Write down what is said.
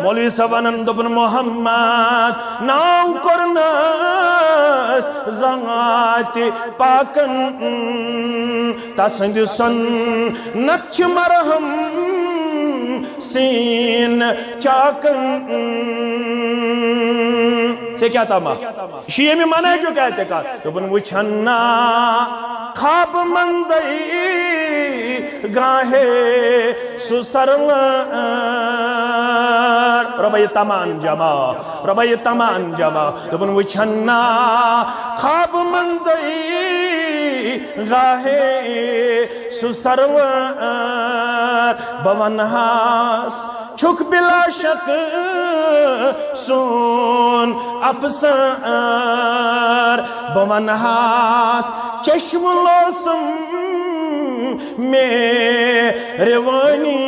मौलवी सवानन दोपन मोहम्मद नाव करनस ज़ात पाकन तसंद सन नक्ष मरहम सीन चाकन से क्या तामा शीए में माना है जो कहते का दोपन वुछन्ना खाब मंदई गाहे सुसरवर रबाय तमान जमा दोपन वुछन्ना खाब मंदई गाहे सुसरवर बवनहास छुक बिला शक सुन अफसर बवनहास चश्म लोसम में रेवानी